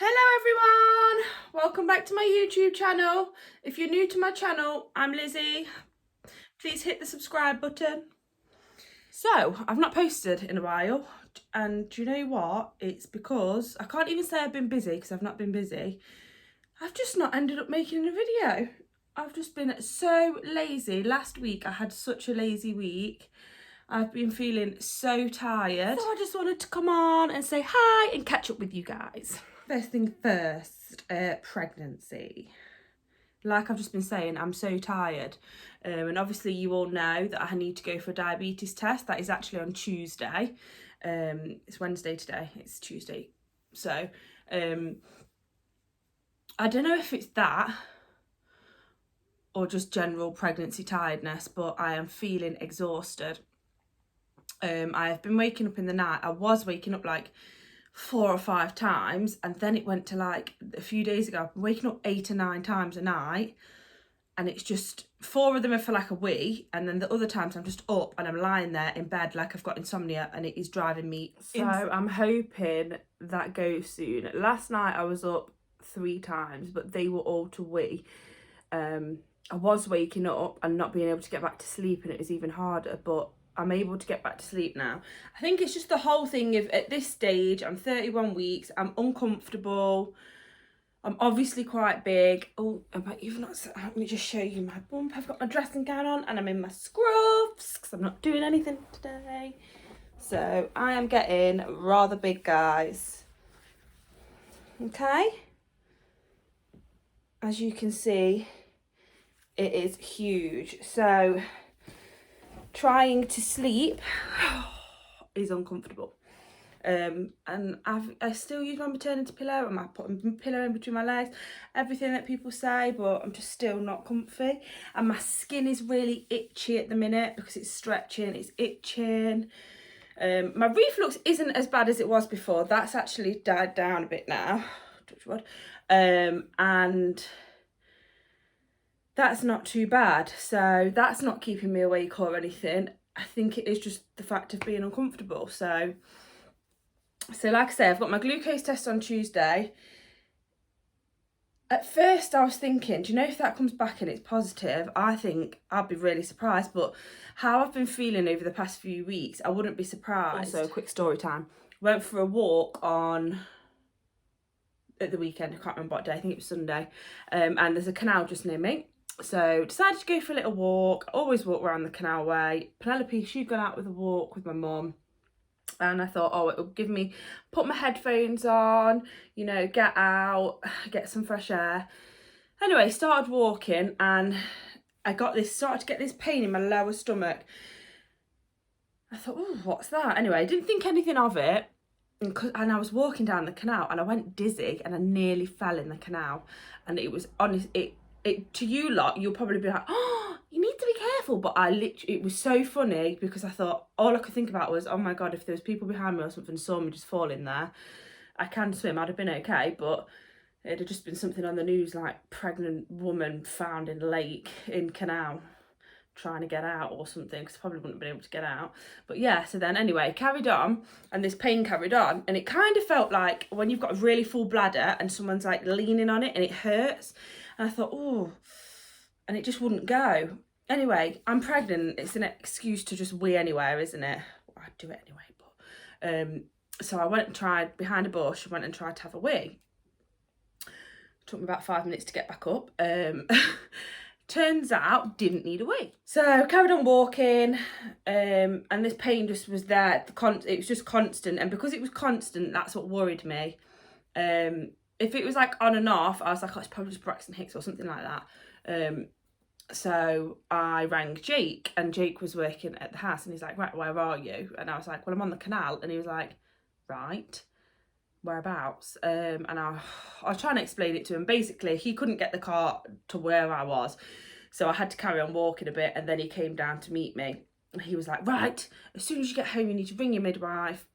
Hello everyone, welcome back to my YouTube channel. If you're new to my channel, I'm Lizzie. Please hit the subscribe button. So, I've not posted in a while, and do you know what? It's because, I can't even say I've been busy because I've not been busy. I've just not ended up making a video. I've just been so lazy. Last week I had such a lazy week. I've been feeling so tired. So I just wanted to come on and say hi and catch up with you guys. First thing first, pregnancy. Like I've just been saying, I'm so tired. And obviously you all know that I need to go for a diabetes test. That is actually on Tuesday. It's Wednesday today, it's Tuesday. So, I don't know if it's that or just general pregnancy tiredness, but I am feeling exhausted. I have been waking up in the night. I was waking up like 4 or 5 times, and then it went to like a few days ago I've been waking up 8 or 9 times a night, and it's just 4 of them are for like a wee, and then the other times I'm just up and I'm lying there in bed like I've got insomnia, and it is driving me so I'm hoping that goes soon. Last night I was up 3 times, but they were all to wee. I was waking up and not being able to get back to sleep, and it was even harder, but I'm able to get back to sleep now. I think it's just the whole thing of, at this stage, I'm 31 weeks, I'm uncomfortable, I'm obviously quite big. Oh, you've not, let me just show you my bump. I've got my dressing gown on and I'm in my scruffs because I'm not doing anything today. So I am getting rather big, guys. Okay? As you can see, it is huge. So trying to sleep is uncomfortable, and I still use my maternity pillow, and I put my pillow in between my legs, everything that people say, but I'm just still not comfy. And my skin is really itchy at the minute because it's stretching, it's itching. My reflux isn't as bad as it was before. That's actually died down a bit now, touch wood. And that's not too bad, so that's not keeping me awake or anything. I think it is just the fact of being uncomfortable. So like I say, I've got my glucose test on Tuesday. At first I was thinking, do you know, if that comes back and it's positive, I think I'd be really surprised. But how I've been feeling over the past few weeks, I wouldn't be surprised. Also, quick story time. Went for a walk at the weekend, I can't remember what day, I think it was Sunday. And there's a canal just near me. So decided to go for a little walk. I always walk around the canal way. Penelope, she'd gone out with a walk with my mum, and I thought, oh, it'll give me, put my headphones on, you know, get out, get some fresh air. Anyway, started walking, and I started to get this pain in my lower stomach. I thought, oh, what's that? Anyway, I didn't think anything of it. And I was walking down the canal and I went dizzy and I nearly fell in the canal. And it was honest, to you lot, you'll probably be like, oh, you need to be careful. But it was so funny because I thought, all I could think about was, oh my God, if there was people behind me or something saw me just fall in there. I can swim, I'd have been okay, but it'd have just been something on the news like pregnant woman found in lake in canal trying to get out or something, because I probably wouldn't have been able to get out. But yeah, so then anyway, carried on, and this pain carried on, and it kind of felt like when you've got a really full bladder and someone's like leaning on it and it hurts. And I thought, oh, and it just wouldn't go. Anyway, I'm pregnant. It's an excuse to just wee anywhere, isn't it? Well, I'd do it anyway, but so I went and tried behind a bush, went and tried to have a wee. Took me about 5 minutes to get back up. Turns out, didn't need a wee. So carried on walking, and this pain just was there. It was just constant, and because it was constant, that's what worried me. If it was like on and off, I was like, oh, it's probably just Braxton Hicks or something like that. So I rang Jake, and Jake was working at the house, and he's like, right, where are you? And I was like, well, I'm on the canal. And he was like, right, whereabouts? And I was trying to explain it to him. Basically, he couldn't get the car to where I was, so I had to carry on walking a bit, and then he came down to meet me. And he was like, right, as soon as you get home, you need to ring your midwife,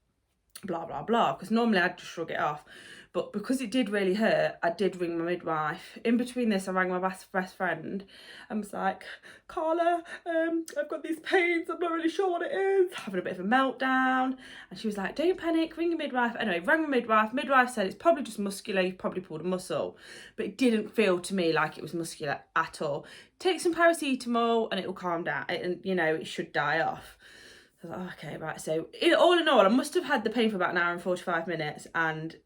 blah, blah, blah, because normally I'd just shrug it off. But because it did really hurt, I did ring my midwife. In between this, I rang my best friend and was like, Carla, I've got these pains, I'm not really sure what it is, having a bit of a meltdown. And she was like, don't panic, ring your midwife. Anyway, rang my midwife said it's probably just muscular, you've probably pulled a muscle. But it didn't feel to me like it was muscular at all. Take some paracetamol and it will calm down, and you know, it should die off. I was like, oh, okay, right. So all in all, I must have had the pain for about an hour and 45 minutes, and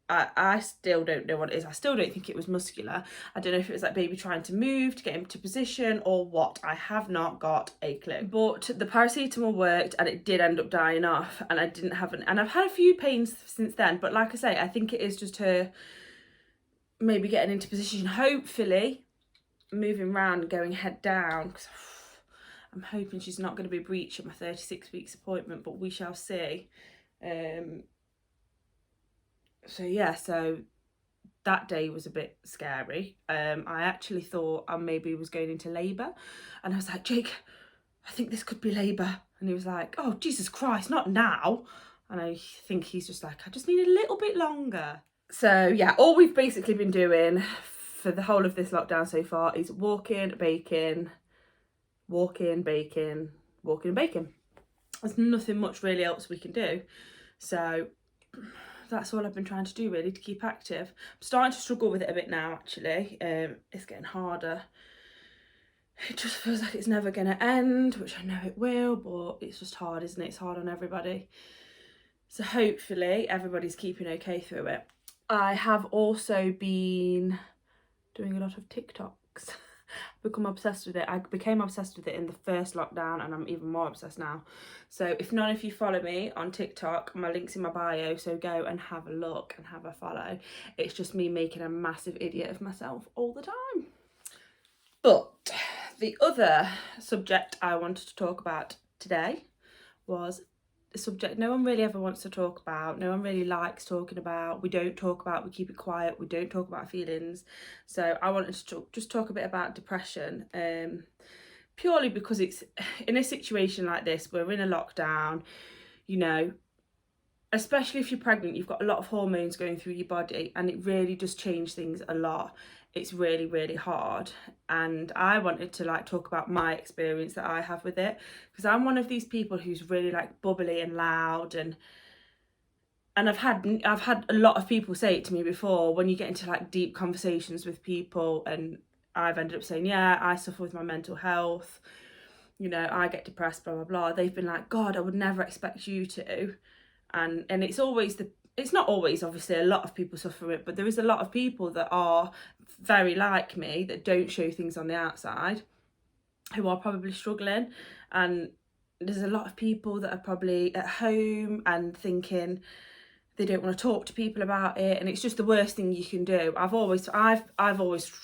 I still don't know what it is. I still don't think it was muscular. I don't know if it was like baby trying to move to get him to position or what. I have not got a clue. But the paracetamol worked and it did end up dying off, and I didn't have and I've had a few pains since then, but like I say, I think it is just her maybe getting into position, hopefully moving around, going head down, because I'm hoping she's not going to be breaching my 36 weeks appointment, but we shall see. So yeah, so that day was a bit scary. I actually thought I maybe was going into labour, and I was like, Jake, I think this could be labour. And he was like, oh, Jesus Christ, not now. And I think he's just like, I just need a little bit longer. So yeah, all we've basically been doing for the whole of this lockdown so far is walking, baking, walking, baking, walking and baking. There's nothing much really else we can do. So that's all I've been trying to do really, to keep active. I'm starting to struggle with it a bit now actually. It's getting harder. It just feels like it's never going to end, which I know it will, but it's just hard, isn't it? It's hard on everybody. So hopefully everybody's keeping okay through it. I have also been doing a lot of TikToks. Become obsessed with it. I became obsessed with it in the first lockdown, and I'm even more obsessed now. So if none of you follow me on TikTok, my link's in my bio, so go and have a look and have a follow. It's just me making a massive idiot of myself all the time. But the other subject I wanted to talk about today was a subject no one really ever wants to talk about, no one really likes talking about, we don't talk about, we keep it quiet, we don't talk about feelings. So I wanted to just talk a bit about depression, purely because it's in a situation like this, we're in a lockdown, you know, especially if you're pregnant, you've got a lot of hormones going through your body, and it really does change things a lot. It's really, really hard. And I wanted to like talk about my experience that I have with it, because I'm one of these people who's really like bubbly and loud, and I've had a lot of people say it to me before, when you get into like deep conversations with people, and I've ended up saying, yeah, I suffer with my mental health, you know, I get depressed, blah blah blah. They've been like, God, I would never expect you to. And it's always it's not always, obviously, a lot of people suffer it, but there is a lot of people that are very like me, that don't show things on the outside, who are probably struggling. And there's a lot of people that are probably at home and thinking they don't want to talk to people about it, and it's just the worst thing you can do. I've always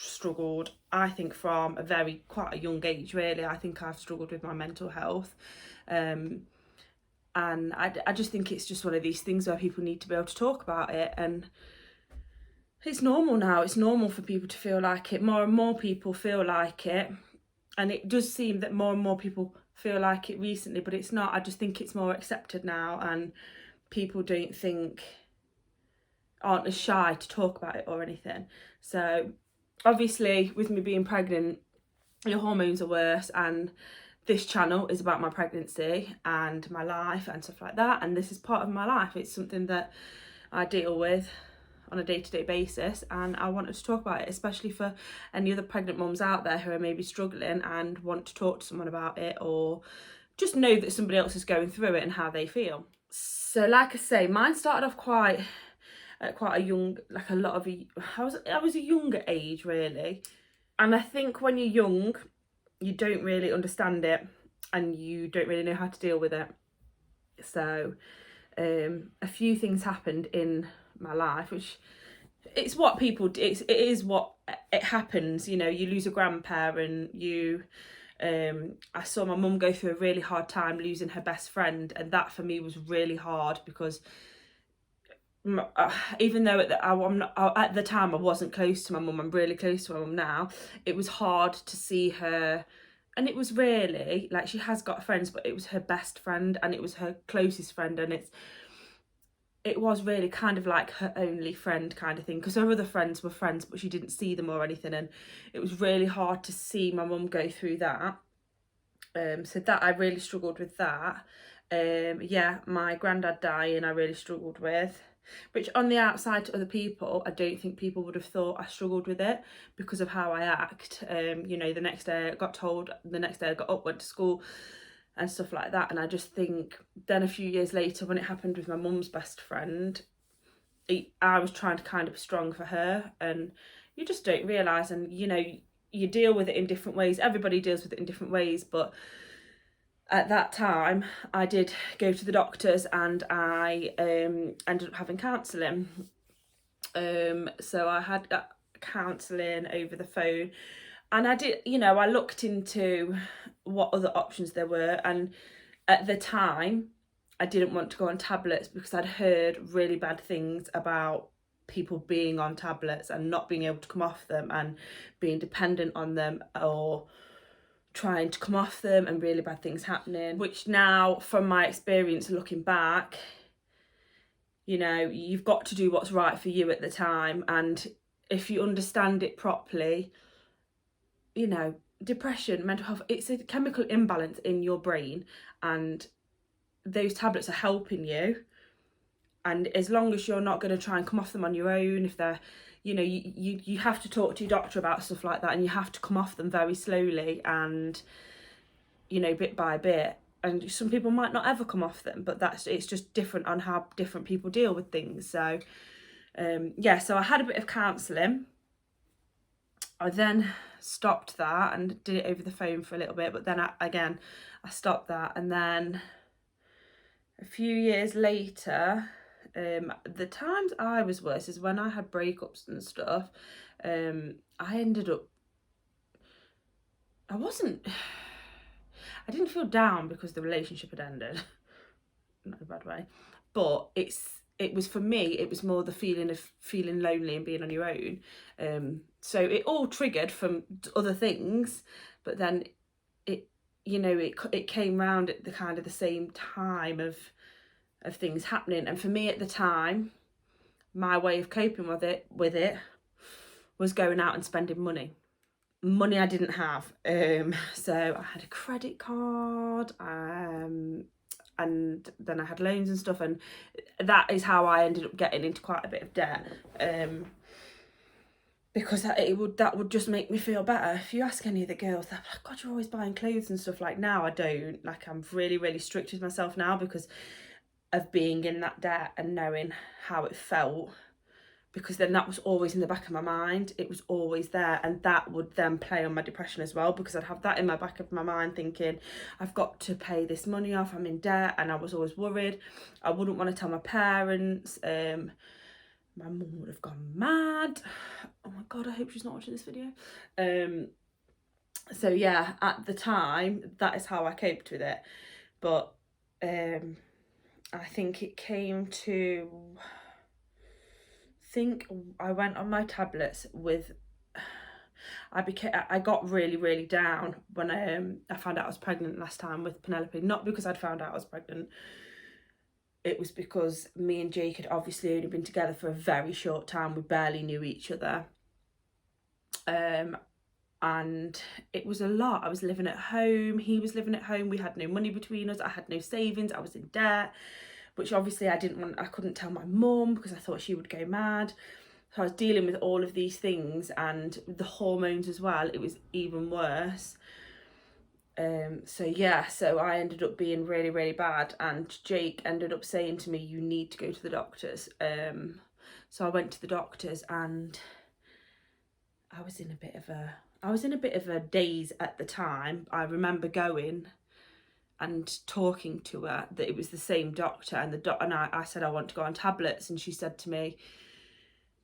struggled, I think, from quite a young age really. I think I've struggled with my mental health, and I just think it's just one of these things where people need to be able to talk about it. And it's normal now. It's normal for people to feel like it. More and more people feel like it. And it does seem that more and more people feel like it recently, but it's not. I just think it's more accepted now, and people aren't as shy to talk about it or anything. So obviously with me being pregnant, your hormones are worse, and this channel is about my pregnancy and my life and stuff like that, and this is part of my life. It's something that I deal with on a day-to-day basis, and I wanted to talk about it, especially for any other pregnant mums out there who are maybe struggling and want to talk to someone about it, or just know that somebody else is going through it and how they feel. So like I say, mine started off at quite a young, like a lot of I was a younger age really, and I think when you're young you don't really understand it and you don't really know how to deal with it. So a few things happened in my life, which it's what people do. It is what it happens, you know. You lose a grandparent, I saw my mum go through a really hard time losing her best friend, and that for me was really hard, because even though at the time I wasn't close to my mum, I'm really close to my mum now, it was hard to see her. And it was really like, she has got friends, but it was her best friend and it was her closest friend, and it was really kind of like her only friend kind of thing, because her other friends were friends but she didn't see them or anything, and it was really hard to see my mum go through that. So that I really struggled with that. Yeah, my granddad dying I really struggled with, which on the outside to other people I don't think people would have thought I struggled with it because of how I act. You know, the next day I got up, went to school and stuff like that, and I just think then a few years later when it happened with my mum's best friend, I was trying to kind of be strong for her, and you just don't realise, and you know, you deal with it in different ways. Everybody deals with it in different ways, but at that time I did go to the doctors and I ended up having counselling. So I had counselling over the phone, and I did, you know, I looked into what other options there were, and at the time I didn't want to go on tablets because I'd heard really bad things about people being on tablets and not being able to come off them and being dependent on them or trying to come off them and really bad things happening, which now from my experience looking back, you know, you've got to do what's right for you at the time, and if you understand it properly, you know, depression, mental health, it's a chemical imbalance in your brain, and those tablets are helping you. And as long as you're not going to try and come off them on your own, if they're, you know, you have to talk to your doctor about stuff like that, and you have to come off them very slowly and, you know, bit by bit. And some people might not ever come off them, but it's just different on how different people deal with things. So yeah, so I had a bit of counselling. I then stopped that and did it over the phone for a little bit, but then I stopped that. And then a few years later, the times I was worse is when I had breakups and stuff. I ended up, I didn't feel down because the relationship had ended, not in a bad way, but it was, for me, it was more the feeling of feeling lonely and being on your own. So it all triggered from other things, but then it, you know, it came round at the kind of the same time of things happening. And for me at the time, my way of coping with it was going out and spending money I didn't have. So I had a credit card, and then I had loans and stuff, and that is how I ended up getting into quite a bit of debt. Because that would just make me feel better. If you ask any of the girls, they're like, God, you're always buying clothes and stuff. Like, now I don't. Like, I'm really, really strict with myself now because of being in that debt and knowing how it felt, because then that was always in the back of my mind. It was always there, and that would then play on my depression as well, because I'd have that in my back of my mind thinking, I've got to pay this money off, I'm in debt, and I was always worried. I wouldn't want to tell my parents. My mum would have gone mad. Oh my God, I hope she's not watching this video. So yeah, at the time, that is how I coped with it. But I think it came to, I went on my tablets with, I got really, really down when I found out I was pregnant last time with Penelope. Not because I'd found out I was pregnant, it was because me and Jake had obviously only been together for a very short time. We barely knew each other. And it was a lot. I was living at home, he was living at home, we had no money between us, I had no savings, I was in debt, which obviously I couldn't tell my mum because I thought she would go mad. So I was dealing with all of these things, and the hormones as well, it was even worse. So yeah, so I ended up being really, really bad, and Jake ended up saying to me, you need to go to the doctors. So I went to the doctors, and I was in a bit of a daze at the time. I remember going and talking to her that it was the same doctor, and I said I want to go on tablets, and she said to me,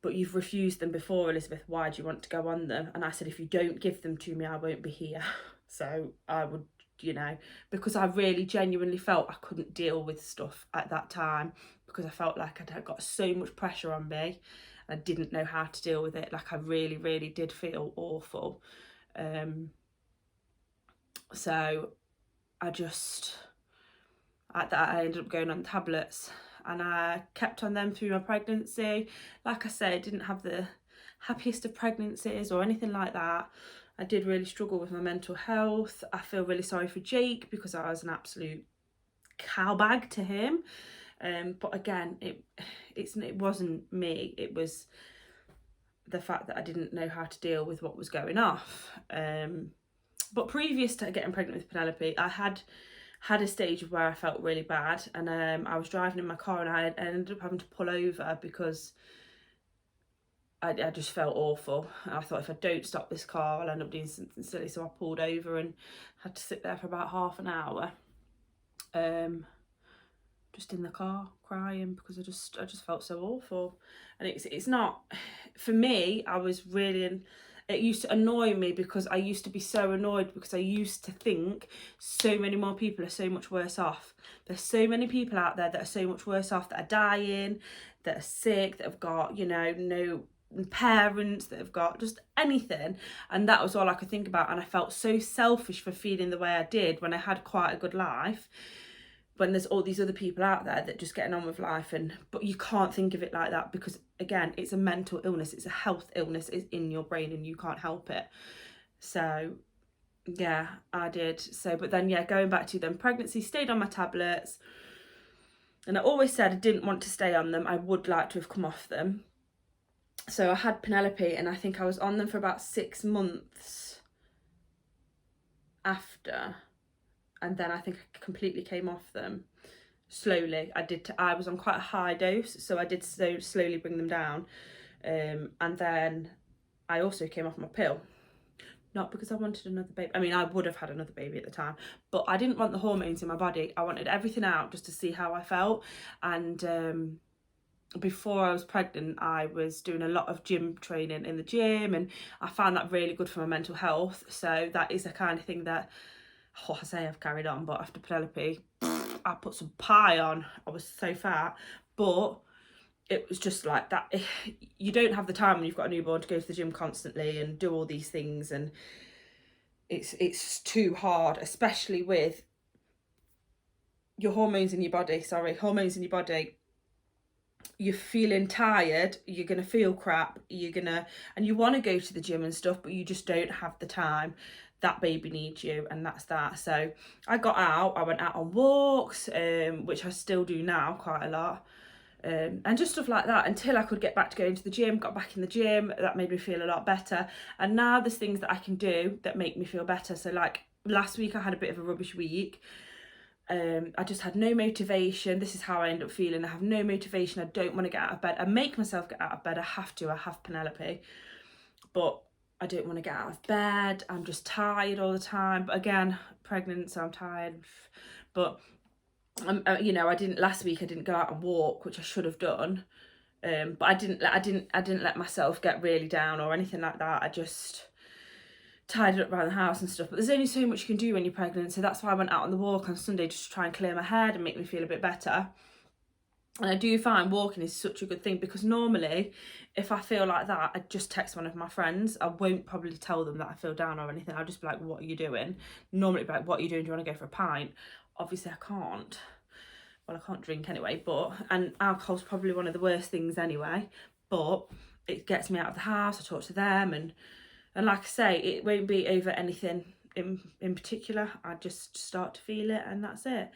but you've refused them before, Elizabeth, why do you want to go on them? And I said, if you don't give them to me, I won't be here. So I would, you know, because I really genuinely felt I couldn't deal with stuff at that time, because I felt like I'd got so much pressure on me. I didn't know how to deal with it. Like, I really, really did feel awful. So I ended up going on tablets, and I kept on them through my pregnancy. Like I said, I didn't have the happiest of pregnancies or anything like that. I did really struggle with my mental health. I feel really sorry for Jake because I was an absolute cowbag to him. But again, it wasn't me. It was the fact that I didn't know how to deal with what was going off. But previous to getting pregnant with Penelope, I had a stage where I felt really bad, and I was driving in my car and I ended up having to pull over because I just felt awful. And I thought, if I don't stop this car, I'll end up doing something silly. So I pulled over and had to sit there for about half an hour, just in the car crying because I just felt so awful. And it's not, for me, I was really, it used to annoy me because I used to be so annoyed because I used to think so many more people are so much worse off. There's so many people out there that are so much worse off, that are dying, that are sick, that have got, you know, no parents, that have got just anything. And that was all I could think about. And I felt so selfish for feeling the way I did when I had quite a good life, when there's all these other people out there that just getting on with life. But you can't think of it like that because, again, it's a mental illness, it's a health illness, it's in your brain and you can't help it. So yeah, I did. So, but then, yeah, going back to them, pregnancy, stayed on my tablets, and I always said I didn't want to stay on them. I would like to have come off them. So I had Penelope, and I think I was on them for about 6 months after, and then I think I completely came off them slowly. I was on quite a high dose, so I did slowly bring them down, and then I also came off my pill. Not because I wanted another baby. I mean, I would have had another baby at the time, but I didn't want the hormones in my body. I wanted everything out just to see how I felt. And before I was pregnant, I was doing a lot of gym training in the gym, and I found that really good for my mental health. So that is the kind of thing that, I say I've carried on, but after Penelope, I put some pie on. I was so fat, but it was just like that. You don't have the time when you've got a newborn to go to the gym constantly and do all these things, and it's too hard, especially with your hormones in your body. You're feeling tired, you're gonna feel crap, and you want to go to the gym and stuff, but you just don't have the time. That baby needs you, and that's that. So I got out, I went out on walks, which I still do now quite a lot, and just stuff like that, until I could get back to going to the gym. Got back in the gym, that made me feel a lot better, and now there's things that I can do that make me feel better. So like last week I had a bit of a rubbish week. I just had no motivation. This is how I end up feeling. I have no motivation. I don't want to get out of bed. I make myself get out of bed. I have Penelope, but I don't want to get out of bed. I'm just tired all the time. But again, pregnant, so I'm tired. But you know, last week I didn't go out and walk, which I should have done. But I didn't let myself get really down or anything like that. I just tidied up around the house and stuff. But there's only so much you can do when you're pregnant, so that's why I went out on the walk on Sunday, just to try and clear my head and make me feel a bit better. And I do find walking is such a good thing, because normally if I feel like that, I just text one of my friends. I won't probably tell them that I feel down or anything. I'll just be like, what are you doing? Normally be like, what are you doing? Do you want to go for a pint? Obviously I can't. Well, I can't drink anyway, and alcohol's probably one of the worst things anyway, but it gets me out of the house. I talk to them, and like I say, it won't be over anything in particular. I just start to feel it, and that's it.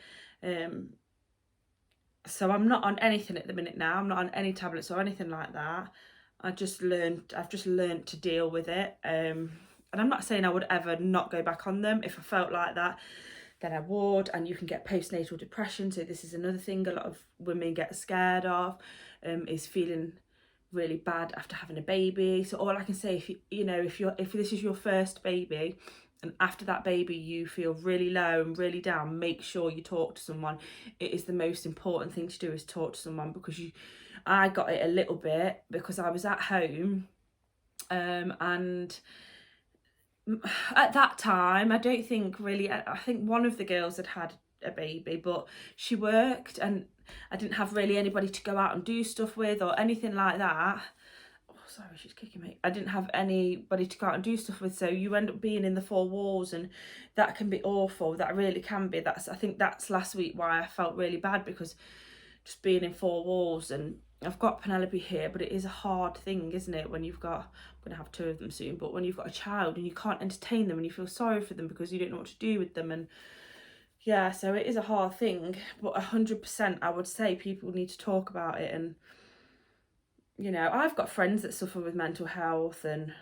So I'm not on anything at the minute now. I'm not on any tablets or anything like that. I've just learned to deal with it. And I'm not saying I would ever not go back on them. If I felt like that, then I would. And you can get postnatal depression. So this is another thing a lot of women get scared of, is feeling really bad after having a baby. So all I can say, if this is your first baby, and after that baby you feel really low and really down, make sure you talk to someone. It is the most important thing to do, is talk to someone, because I got it a little bit because I was at home, and at that time I don't think really, I think one of the girls had a baby, but she worked and I didn't have really anybody to go out and do stuff with or anything like that. Oh, sorry, she's kicking me. I didn't have anybody to go out and do stuff with, so you end up being in the four walls, and that can be awful. That really can be. I think that's last week why I felt really bad, because just being in four walls. And I've got Penelope here, but it is a hard thing, isn't it, when you've got, I'm going to have 2 of them soon, but when you've got a child and you can't entertain them and you feel sorry for them because you don't know what to do with them. And yeah, so it is a hard thing, but 100% I would say people need to talk about it. And, you know, I've got friends that suffer with mental health, and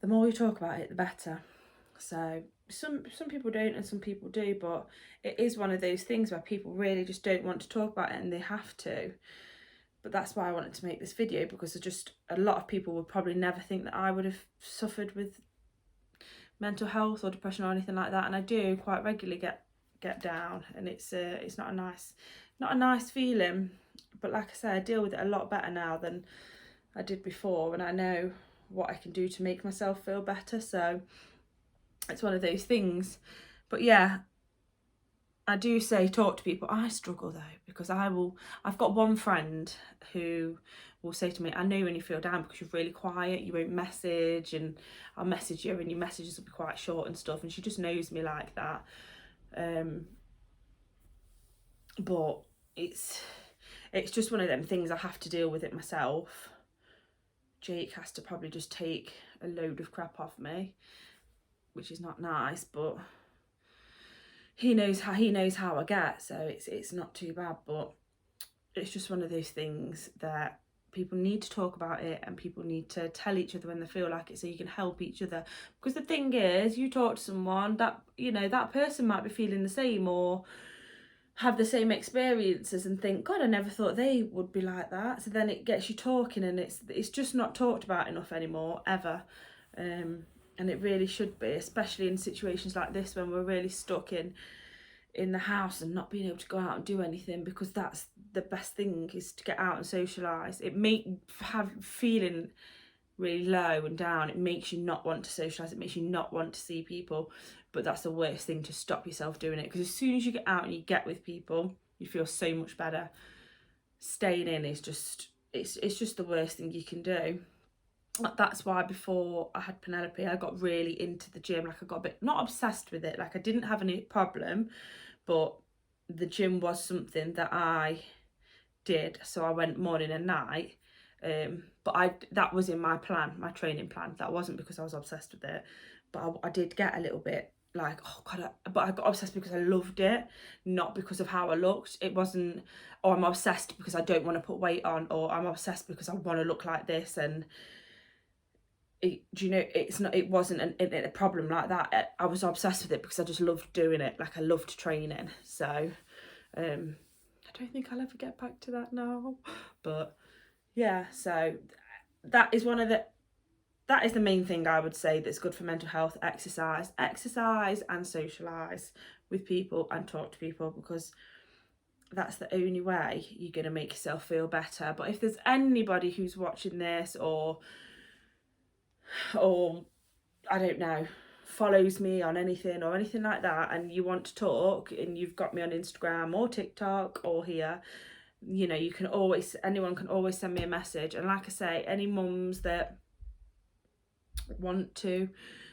the more you talk about it, the better. So some people don't and some people do, but it is one of those things where people really just don't want to talk about it, and they have to. But that's why I wanted to make this video, because just a lot of people would probably never think that I would have suffered with mental health or depression or anything like that, and I do quite regularly get down, and it's not a nice feeling. But like I say, I deal with it a lot better now than I did before, and I know what I can do to make myself feel better. So it's one of those things. But yeah, I do say talk to people. I struggle though, because I've got one friend who will say to me, I know when you feel down because you're really quiet, you won't message, and I'll message you and your messages will be quite short and stuff, and she just knows me like that. But it's just one of them things. I have to deal with it myself. Jake has to probably just take a load of crap off me, which is not nice, but he knows how I get, so it's not too bad. But it's just one of those things that people need to talk about it, and people need to tell each other when they feel like it, so you can help each other. Because the thing is, you talk to someone that, you know, that person might be feeling the same or have the same experiences and think, God, I never thought they would be like that. So then it gets you talking, and it's just not talked about enough anymore, ever. And it really should be, especially in situations like this when we're really stuck in the house and not being able to go out and do anything, because that's the best thing, is to get out and socialise. It feeling really low and down, it makes you not want to socialise, it makes you not want to see people. But that's the worst thing, to stop yourself doing it, because as soon as you get out and you get with people, you feel so much better. Staying in is just, it's just the worst thing you can do. That's why before I had Penelope, I got really into the gym. Like, I got a bit, not obsessed with it, like I didn't have any problem, but the gym was something that I did, so I went morning and night. But that was in my plan, my training plan. That wasn't because I was obsessed with it, but I did get a little bit like, oh God, but I got obsessed because I loved it, not because of how I looked. It wasn't, oh, I'm obsessed because I don't want to put weight on, or I'm obsessed because I want to look like this. And do you know, it wasn't a problem like that. I was obsessed with it because I just loved doing it. Like, I loved training. So I don't think I'll ever get back to that now, but yeah. So that is the main thing I would say that's good for mental health. Exercise and socialise with people and talk to people, because that's the only way you're going to make yourself feel better. But if there's anybody who's watching this or I don't know, follows me on anything or anything like that, and you want to talk, and you've got me on Instagram or TikTok or here, you know, anyone can always send me a message. And like I say, any mums that want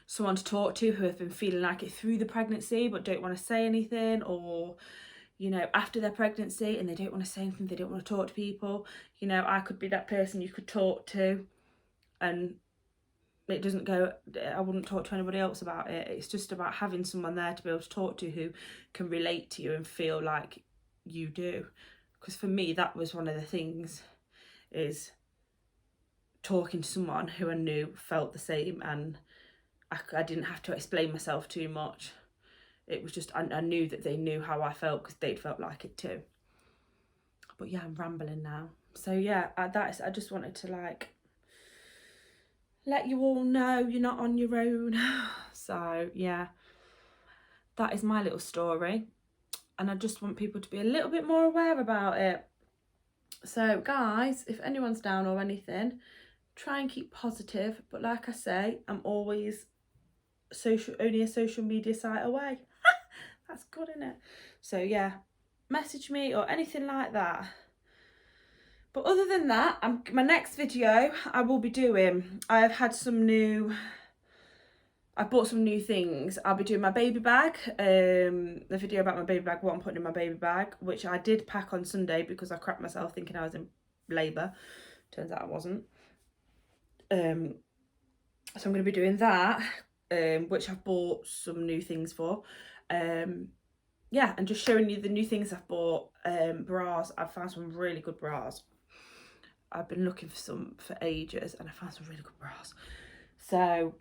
someone to talk to, who have been feeling like it through the pregnancy but don't want to say anything, or, you know, after their pregnancy and they don't want to say anything, they don't want to talk to people, you know, I could be that person you could talk to, and it doesn't go, I wouldn't talk to anybody else about it. It's just about having someone there to be able to talk to, who can relate to you and feel like you do. Because for me, that was one of the things, is talking to someone who I knew felt the same, and I didn't have to explain myself too much. It was just, I knew that they knew how I felt because they'd felt like it too. But yeah, I'm rambling now. So yeah, I just wanted to like let you all know you're not on your own. So yeah, that is my little story, and I just want people to be a little bit more aware about it. So guys, if anyone's down or anything, try and keep positive. But like I say, I'm always only a social media site away. That's good, isn't it? So yeah, message me or anything like that. But other than that, my next video I will be doing, I have had some new I bought some new things. I'll be doing my baby bag, the video about my baby bag, what I'm putting in my baby bag, which I did pack on Sunday because I crapped myself thinking I was in labour. Turns out I wasn't. So I'm going to be doing that, which I've bought some new things for. Yeah, and just showing you the new things I've bought. Bras, I've found some really good bras. I've been looking for some for ages and I found some really good bras. So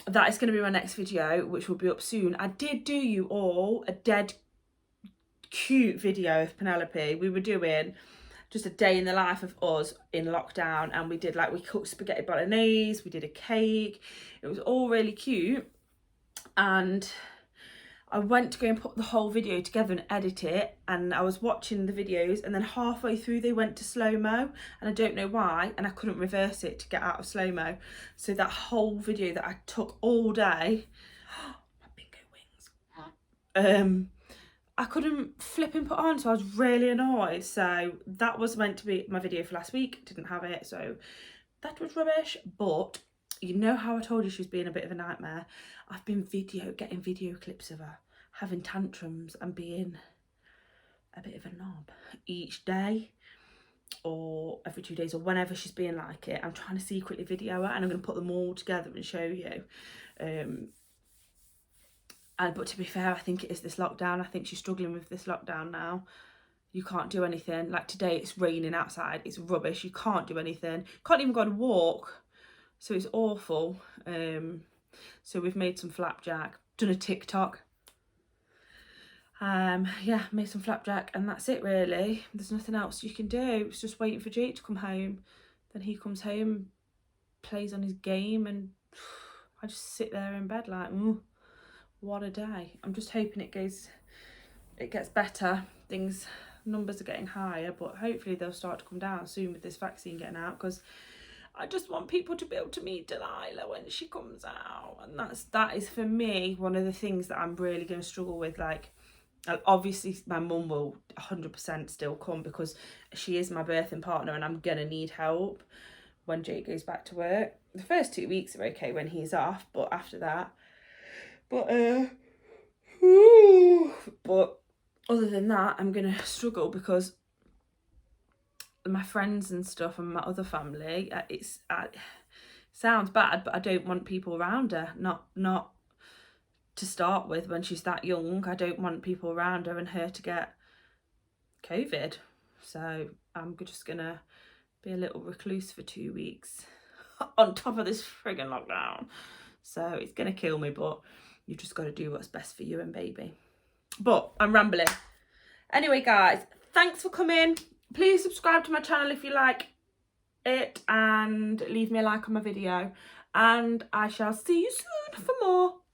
that is going to be my next video, which will be up soon. I did do you all a dead cute video of Penelope. We were doing just a day in the life of us in lockdown, and we did, like, we cooked spaghetti bolognese, we did a cake. It was all really cute, and I went to go and put the whole video together and edit it, and I was watching the videos, and then halfway through they went to slow-mo, and I don't know why, and I couldn't reverse it to get out of slow-mo. So that whole video that I took all day, my bingo wings, I couldn't flip and put on, so I was really annoyed. So that was meant to be my video for last week, didn't have it, so that was rubbish. But you know how I told you she was being a bit of a nightmare? I've been getting video clips of her having tantrums and being a bit of a knob each day or every 2 days or whenever she's being like it. I'm trying to secretly video her, and I'm going to put them all together and show you. But to be fair, I think it is this lockdown. I think she's struggling with this lockdown now. You can't do anything. Like today, it's raining outside. It's rubbish. You can't do anything. Can't even go on a walk. So it's awful. So we've made some flapjack. Done a TikTok. Yeah, made some flapjack, and that's it really. There's nothing else you can do. It's just waiting for Jake to come home. Then he comes home, plays on his game, and I just sit there in bed like, what a day. I'm just hoping it gets better. Numbers are getting higher, but hopefully they'll start to come down soon with this vaccine getting out, because I just want people to be able to meet Delilah when she comes out. And that is for me one of the things that I'm really going to struggle with. Like, obviously my mum will 100% still come because she is my birthing partner, and I'm going to need help when Jake goes back to work. The first 2 weeks are okay when he's off, but after that, but other than that, I'm gonna struggle because my friends and stuff and my other family, it sounds bad, but I don't want people around her. Not to start with, when she's that young, I don't want people around her and her to get COVID. So I'm just gonna be a little recluse for 2 weeks on top of this friggin' lockdown. So it's gonna kill me, but you've just got to do what's best for you and baby. But I'm rambling. Anyway, guys, thanks for coming. Please subscribe to my channel if you like it, and leave me a like on my video. And I shall see you soon for more.